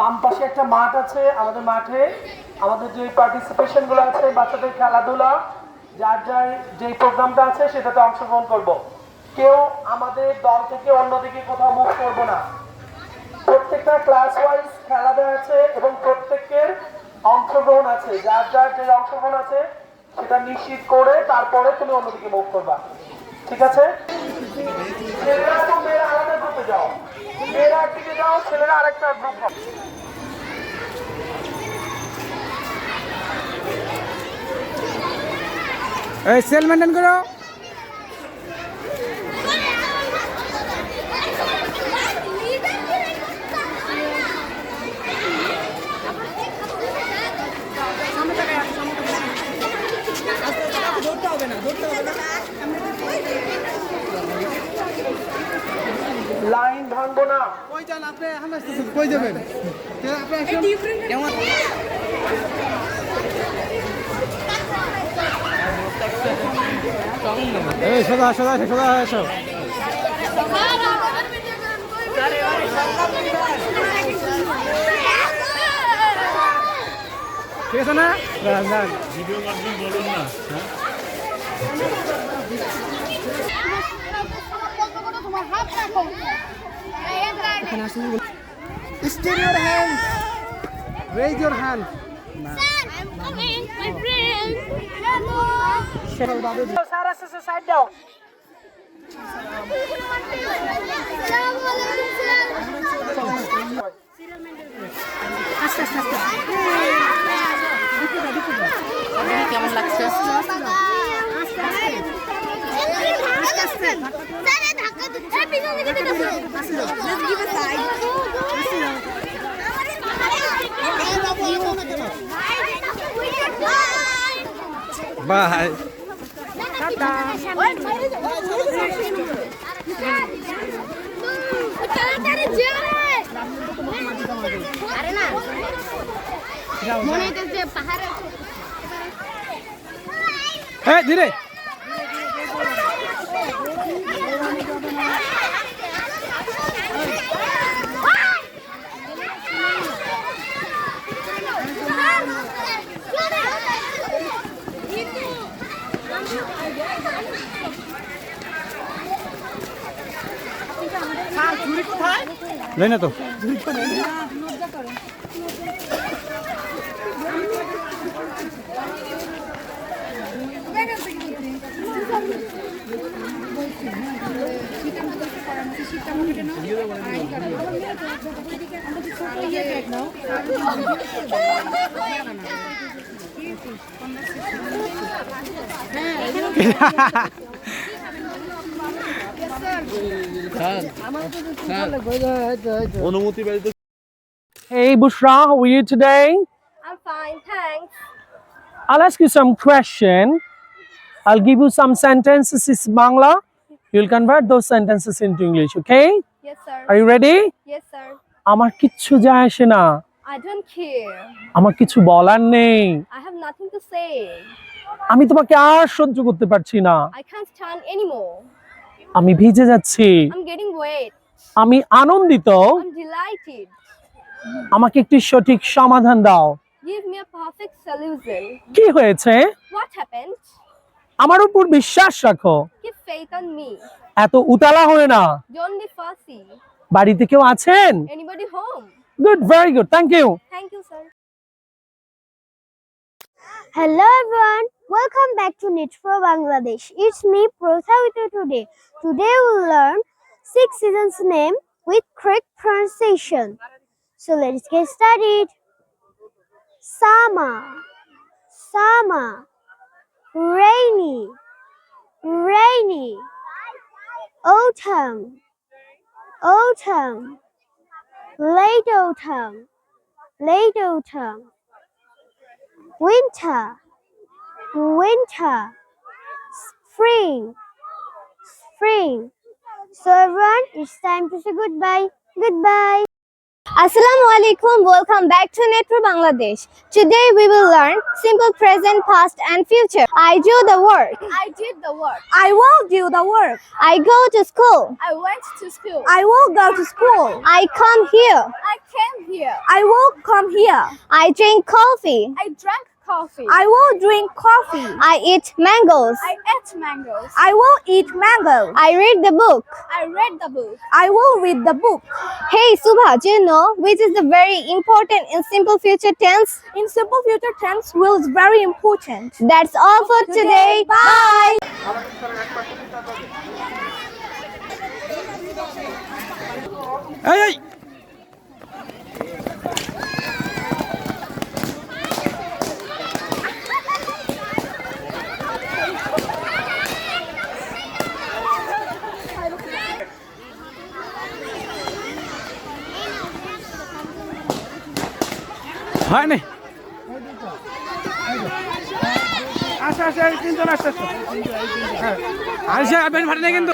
বাম পাশে একটা মাঠ আছে, আমাদের মাঠে আমাদের যে পার্টিসিপেশন গুলো আছে, বাচ্চাদের খেলাধুলা, যার যার যে প্রোগ্রামটা আছে সেটাতে অংশগ্রহণ করব। কেউ আমাদের দল থেকে অন্যদিকে কোথাও মুভ করব না। প্রত্যেকটা ক্লাস ওয়াইজ খেলা দেওয়া আছে এবং প্রত্যেকের অংশগ্রহণ আছে, যার যার যে অংশগ্রহণ আছে সেটা নিশ্চিত করে তারপরে তুমি অন্যদিকে মুভ করবা, ঠিক আছে? ছেলেরা তো মেয়েরা আলাদা গ্রুপে যাও, মেয়েরা একদিকে যাও, ছেলেরা আরেকটা গ্রুপ হবে। এই সেল মেনটেন করো। লাইন ভাঙবো না। কই যান আপনি? আমরা কই যাবেন? আপনি কেমন? এই সোজা সোজা সোজা এসো। ঠিক আছে না? ভিডিও করবেন বলুন না। Extend your hands. Raise your hand. I'm coming, my friend. সারা শেষে সাইড দাও। কেমন লাগছে? Bye. Hey, ধীরে। নেই না তো। Hey Bushra, how are you today? I'm fine, thanks. I'll ask you some question. I'll give you some sentences in Bangla. You'll convert those sentences into English, okay? Yes, sir. Are you ready? Yes, sir. আমার কিচ্ছু যায় আসে না, I don't care. আমার কিছু বলার নেই, I have nothing to say. আমি তোমাকে আর সহ্য করতে পারছি না, I can't stand anymore. আমি ভিজে যাচ্ছি, I'm getting wet. আমি আনন্দিত, I'm delighted. আমাকে একটি সঠিক সমাধান দাও। Give me a perfect solution. কি হয়েছে? What happened? আমার উপর বিশ্বাস রাখো, Keep faith on me. এত উতালা হয়ে না। Don't be fussy. বাড়িতে কেউ আছেন? Anybody home? Good, very good, thank you. Thank you, sir. Hello everyone, welcome back to Knit for Bangladesh. It's me Protha with you today. Today we'll learn 6 seasons name with correct pronunciation. So let's get started. Summer, summer. Rainy, rainy. Autumn, autumn. Late autumn, late autumn. Winter, winter. Spring, spring. So everyone, it's time to say goodbye. Goodbye. Assalamu alaikum. Welcome back to Netro Bangladesh. Today we will learn simple present, past and future. I do the work. I did the work. I will do the work. I go to school. I went to school. I will go to school. I come here. I came here. I will come here. I drink coffee. I drank coffee. I will drink coffee. I eat mangoes. I ate mangoes. I will eat mango. I read the book. I read the book. I will read the book. Hey Subha, do you know which is the very important in simple future tense? In simple future tense will is very important. That's all for today. Bye. এই এই হয় নাই আচ্ছা আচ্ছা তিনজন আসছে হ্যাঁ আচ্ছা আপনি ফাটে না কিন্তু